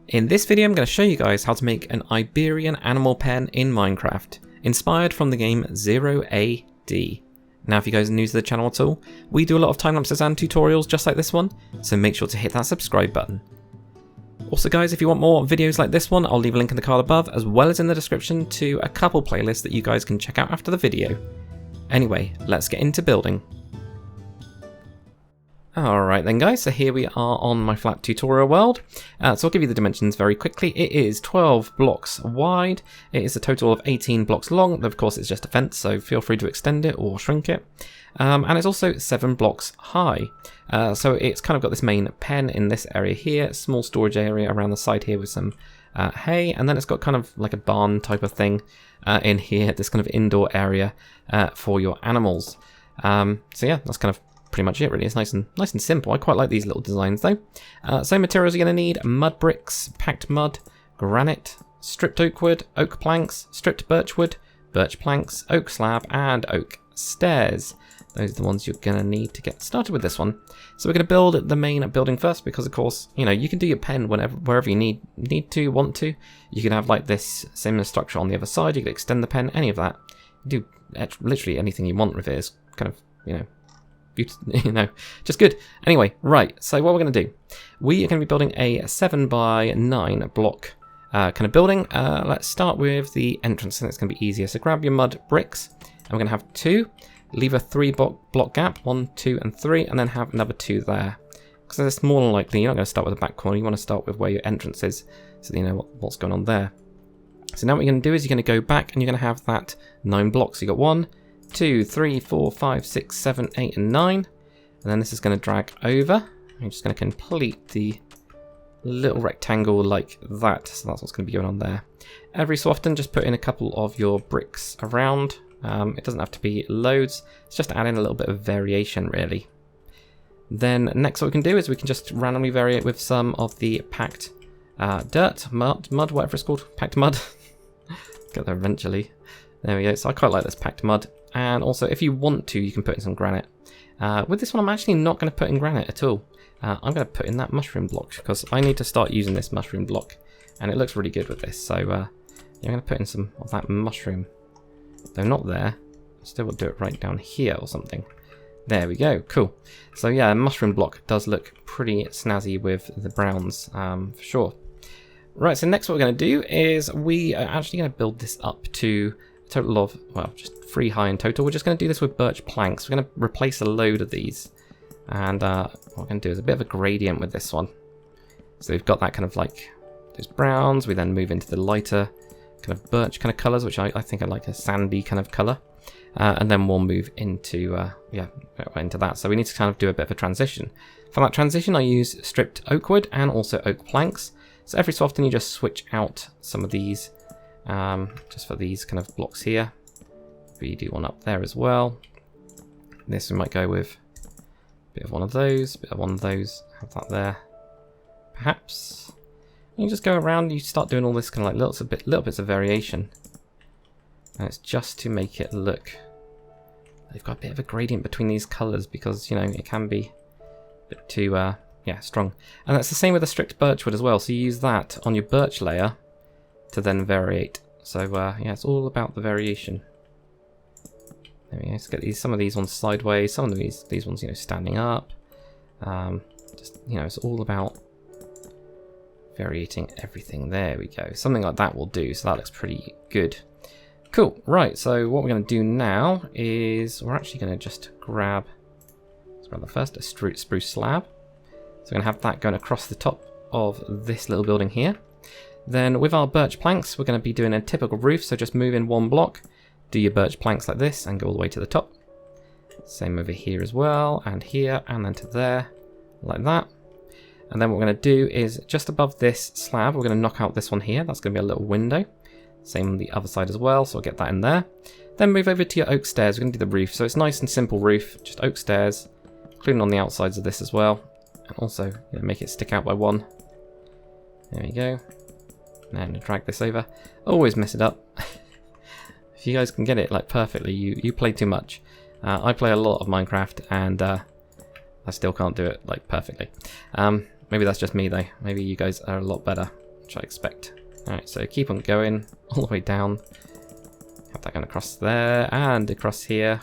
In this video I'm going to show you guys how to make an Iberian animal pen in Minecraft, inspired from the game 0AD. Now if you guys are new to the channel at all, we do a lot of time lapses and tutorials just like this one, so make sure to hit that subscribe button. Also guys, if you want more videos like this one, I'll leave a link in the card above as well as in the description to a couple playlists that you guys can check out after the video. Anyway, let's get into building. Alright then guys, so here we are on my flat tutorial world. So I'll give you the dimensions very quickly. It is 12 blocks wide, it is a total of 18 blocks long, of course it's just a fence so feel free to extend it or shrink it. And it's also 7 blocks high. So it's kind of got this main pen in this area here, small storage area around the side here with some hay, and then it's got kind of like a barn type of thing in here, this kind of indoor area for your animals. So yeah, that's kind of pretty much it really. It's nice and simple. I quite like these little designs though. So materials you're going to need: mud bricks, packed mud, granite, stripped oak wood, oak planks, stripped birch wood, birch planks, oak slab and oak stairs. Those are the ones you're going to need to get started with this one. So we're going to build the main building first because of course, you know, you can do your pen wherever you want to. You can have like this similar structure on the other side, you can extend the pen, any of that. You do literally anything you want with it. It's kind of, just good. Anyway, right, so what we're going to do, we are going to be building a 7x9 block kind of building. Let's start with the entrance, and it's going to be easier. So grab your mud bricks, and we're going to have 2, leave a 3 block gap, 1, 2 and 3, and then have another 2 there, because it's more than likely you're not going to start with the back corner. You want to start with where your entrance is, so that you know what's going on there. So now what you're going to do is you're going to go back and you're going to have that 9 blocks. So you've got 1, 2, 3, 4, 5, 6, 7, 8 and 9, and then this is going to drag over. I'm just going to complete the little rectangle like that, so that's what's going to be going on there. Every so often just put in a couple of your bricks around. It doesn't have to be loads, it's just adding a little bit of variation really. Then next what we can do is we can just randomly vary it with some of the packed dirt, mud, whatever it's called, packed mud. Get there eventually. There we go, so I quite like this packed mud. And also, if you want to, you can put in some granite. With this one, I'm actually not going to put in granite at all. I'm going to put in that mushroom block, because I need to start using this mushroom block. And it looks really good with this, so yeah, I'm going to put in some of that mushroom. Though not there. Still will do it right down here or something. There we go, cool. So yeah, mushroom block does look pretty snazzy with the browns, for sure. Right, so next what we're going to do is we are actually going to build this up to a total of, well, just 3 high in total. We're just going to do this with birch planks. We're going to replace a load of these. And what we're going to do is a bit of a gradient with this one. So we've got that kind of like those browns. We then move into the lighter kind of birch kind of colours, which I think I like a sandy kind of colour. And then we'll move into, into that. So we need to kind of do a bit of a transition. For that transition, I use stripped oak wood and also oak planks. So every so often you just switch out some of these, just for these kind of blocks here. We do one up there as well. This we might go with a bit of one of those, a bit of one of those, have that there. Perhaps. You just go around, you start doing all this kind of like little bits of variation. And it's just to make it look, they've got a bit of a gradient between these colours because, you know, it can be a bit too, strong. And that's the same with the stripped birch wood as well. So you use that on your birch layer to then variate. So, yeah, it's all about the variation. There we go. Let's get some of these ones sideways, some of these ones, you know, standing up. Just, you know, it's all about variating everything. There we go. Something like that will do. So that looks pretty good. Cool. Right. So what we're going to do now is we're actually going to just grab the first a spruce slab. So we're going to have that going across the top of this little building here. Then with our birch planks, we're going to be doing a typical roof. So just move in 1 block. Do your birch planks like this and go all the way to the top. Same over here as well, and here, and then to there, like that. And then what we're going to do is just above this slab, we're going to knock out this one here. That's going to be a little window. Same on the other side as well, so I'll get that in there. Then move over to your oak stairs. We're going to do the roof. So it's nice and simple roof, just oak stairs, including on the outsides of this as well. And also make it stick out by 1. There we go. And drag this over. Always mess it up. If you guys can get it like perfectly, you play too much. I play a lot of Minecraft and I still can't do it like perfectly. Maybe that's just me though. Maybe you guys are a lot better. which I expect. Alright, so keep on going all the way down. Have that going across there and across here.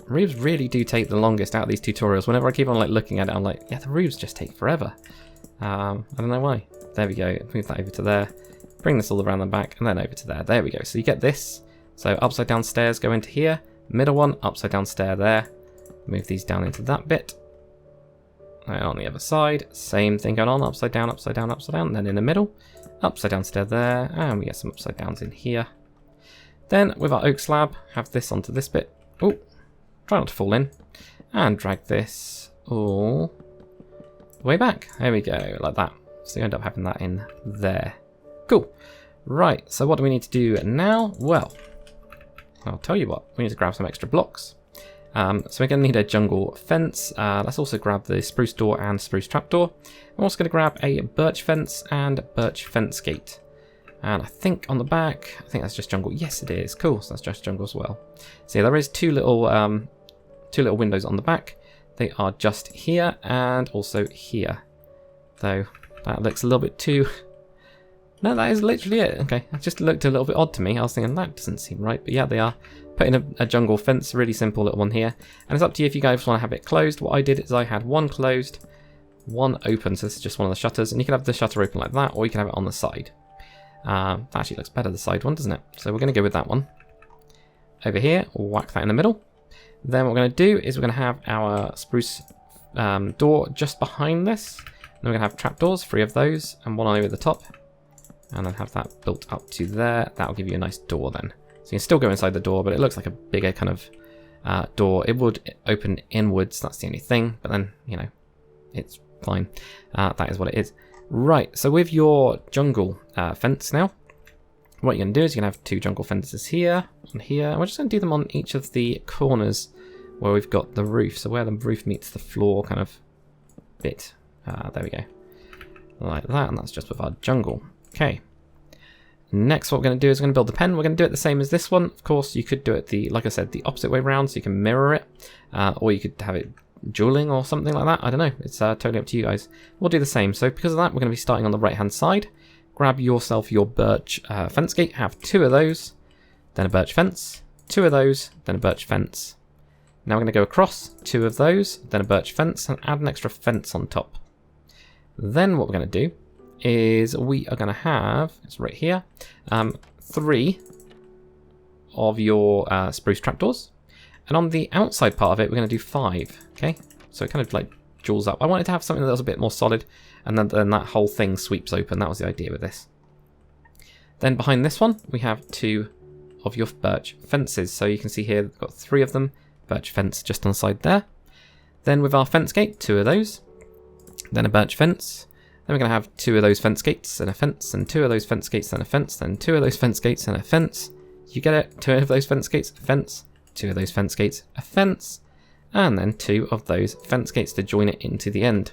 Roofs really do take the longest out of these tutorials. Whenever I keep on like looking at it, I'm like, yeah, the roofs just take forever. I don't know why. There we go. Move that over to there. Bring this all around the back and then over to there. There we go. So you get this. So upside down stairs go into here. Middle one, upside down stair there. Move these down into that bit. And on the other side, same thing going on. Upside down, upside down, upside down. Then in the middle, upside down stair there. And we get some upside downs in here. Then with our oak slab, have this onto this bit. Oh, try not to fall in. And drag this all the way back. There we go, like that. So you end up having that in there. Cool. Right, so what do we need to do now? Well, I'll tell you what. We need to grab some extra blocks. So we're going to need a jungle fence. Let's also grab the spruce door and spruce trapdoor. We're also going to grab a birch fence and birch fence gate. And I think on the back, I think that's just jungle. Yes, it is. Cool. So that's just jungle as well. So yeah, there is two little windows on the back. They are just here and also here. Though that looks a little bit too... No, that is literally it. Okay, it just looked a little bit odd to me. I was thinking that doesn't seem right. But yeah, they are putting a jungle fence, really simple little one here. And it's up to you if you guys want to have it closed. What I did is I had one closed, one open. So this is just one of the shutters. And you can have the shutter open like that, or you can have it on the side. That actually looks better, the side one, doesn't it? So we're going to go with that one. Over here, whack that in the middle. Then what we're going to do is we're going to have our spruce door just behind this. Then we're going to have trapdoors, 3 of those, and one over the top. And then have that built up to there. That'll give you a nice door then. So you can still go inside the door, but it looks like a bigger kind of door. It would open inwards, that's the only thing. But then, you know, it's fine. That is what it is. Right, so with your jungle fence now, what you're going to do is you're going to have 2 jungle fences here and here. And we're just going to do them on each of the corners where we've got the roof. So where the roof meets the floor kind of bit. There we go. Like that, and that's just with our jungle. Okay. Next, what we're going to do is we're going to build the pen. We're going to do it the same as this one. Of course, you could do it like I said, the opposite way around, so you can mirror it, or you could have it dueling or something like that. I don't know. It's totally up to you guys. We'll do the same. So because of that, we're going to be starting on the right-hand side. Grab yourself your birch fence gate. Have 2 of those, then a birch fence. 2 of those, then a birch fence. Now we're going to go across 2 of those, then a birch fence, and add an extra fence on top. Then what we're going to do is we are going to have, it's right here, 3 of your spruce trapdoors. And on the outside part of it, we're going to do 5, okay? So it kind of like jewels up. I wanted to have something that was a bit more solid, and then that whole thing sweeps open. That was the idea with this. Then behind this one, we have 2 of your birch fences. So you can see here, we've got 3 of them. Birch fence just on the side there. Then with our fence gate, 2 of those. Then a birch fence. Then we're going to have 2 of those fence gates and a fence, and 2 of those fence gates and a fence, then 2 of those fence gates and a fence. You get it? 2 of those fence gates, a fence, 2 of those fence gates, a fence, and then 2 of those fence gates to join it into the end.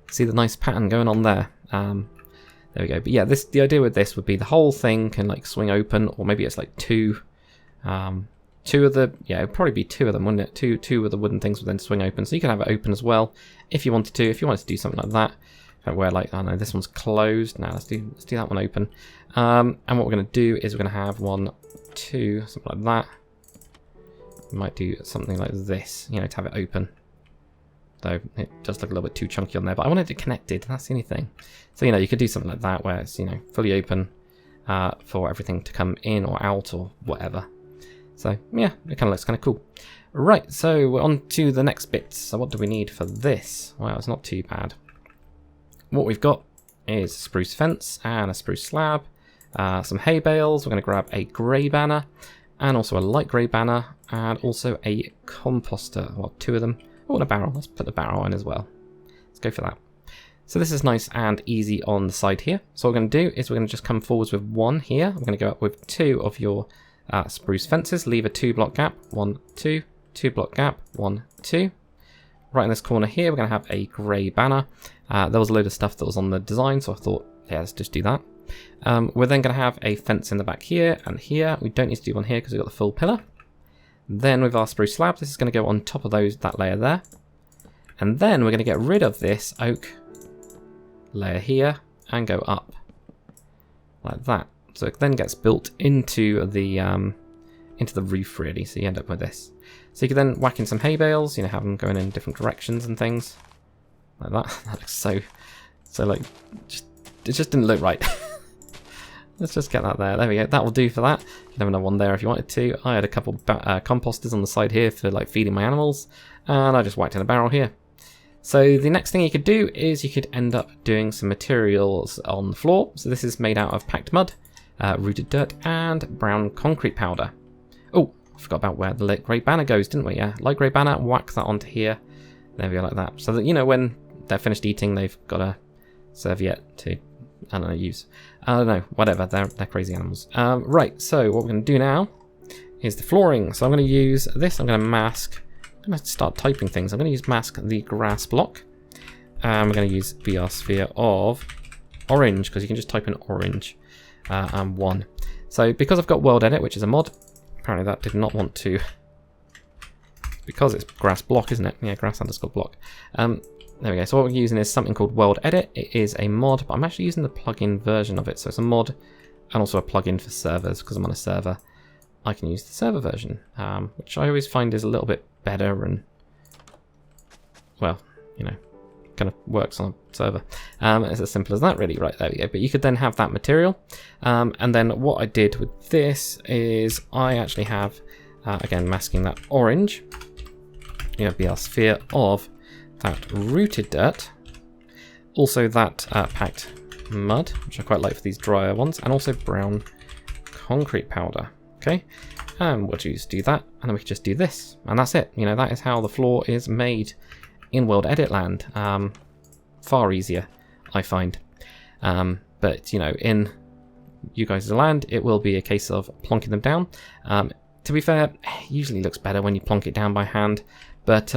See the nice pattern going on there? There we go. But yeah, the idea with this would be the whole thing can like swing open, or maybe it's like 2 of the, yeah, it'd probably be 2 of them, wouldn't it? Two of the wooden things would then swing open, so you can have it open as well if you wanted to. If you wanted to do something like that. Where like, oh no, this one's closed. Now let's do that one open. And what we're going to do is we're going to have 1, 2, something like that. We might do something like this, you know, to have it open. Though it does look a little bit too chunky on there, but I wanted it connected. That's the only thing. So you know, you could do something like that where it's, you know, fully open for everything to come in or out or whatever. So yeah, it kind of looks kind of cool. Right, so we're on to the next bit. So what do we need for this? Well, it's not too bad. What we've got is a spruce fence and a spruce slab, some hay bales. We're going to grab a grey banner and also a light grey banner and also a composter. Well, 2 of them. Oh, and a barrel. Let's put the barrel in as well. Let's go for that. So this is nice and easy on the side here. So what we're going to do is we're going to just come forwards with 1 here. We're going to go up with 2 of your spruce fences. Leave a 2-block gap. 1, 2. 2-block gap. 1, 2. Right in this corner here, we're going to have a grey banner. There was a load of stuff that was on the design, so I thought, yeah, let's just do that. We're then going to have a fence in the back here and here. We don't need to do one here because we've got the full pillar. Then with our spruce slab, this is going to go on top of that layer there. And then we're going to get rid of this oak layer here and go up like that. So it then gets built into the roof really. So you end up with this. So you can then whack in some hay bales, you know, have them going in different directions and things like that. That looks so like it just didn't look right. Let's just get that there. There we go. That will do for that. You can have another one there if you wanted to. I had a couple composters on the side here for like feeding my animals, and I just whacked in a barrel here. So the next thing you could do is you could end up doing some materials on the floor. So this is made out of packed mud, rooted dirt, and brown concrete powder. Oh, I forgot about where the light grey banner goes, didn't we? Yeah, light grey banner, whack that onto here. There we go, like that. So that, you know, when they're finished eating, they've got a serviette to, I don't know, use. I don't know, whatever, they're crazy animals. Right, so what we're going to do now is the flooring. So I'm going to use this, I'm going to mask, I'm going to start typing things. I'm going to use mask the grass block. I'm going to use VR sphere of orange, because you can just type in orange and 1. So because I've got world edit, which is a mod, apparently that did not want to, because it's grass block, isn't it? Yeah, grass underscore block. There we go. So what we're using is something called World Edit. It is a mod, but I'm actually using the plugin version of it. So it's a mod and also a plugin for servers, because I'm on a server. I can use the server version, which I always find is a little bit better and, well, you know, kind of works on a server. It's as simple as that, really. Right, there we go. But you could then have that material. And then what I did with this is I actually have, again, masking that orange. You have the sphere of that rooted dirt, also that packed mud, which I quite like for these drier ones, and also brown concrete powder. Okay, and we'll just do that, and then we can just do this, and that's it. You know, that is how the floor is made in World Edit land. Far easier, I find. But you know, in you guys' land, it will be a case of plonking them down. To be fair, it usually looks better when you plonk it down by hand, but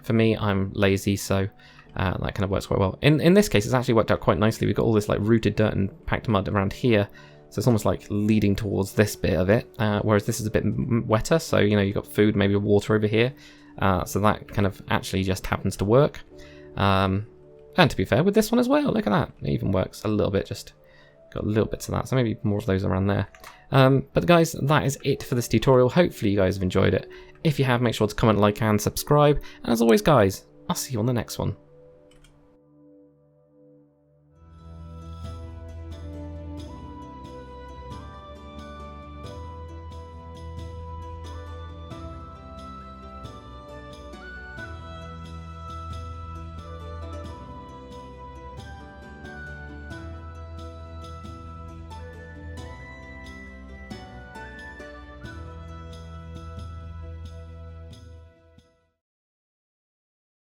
for me, I'm lazy, so that kind of works quite well. In this case, it's actually worked out quite nicely. We've got all this like rooted dirt and packed mud around here, so it's almost like leading towards this bit of it, whereas this is a bit wetter, so you know, you've got food, maybe water over here, so that kind of actually just happens to work. And to be fair, with this one as well, look at that, it even works a little bit, just got little bits of that, so maybe more of those around there. But guys, that is it for this tutorial. Hopefully you guys have enjoyed it. If you have, make sure to comment, like, and subscribe. And as always, guys, I'll see you on the next one.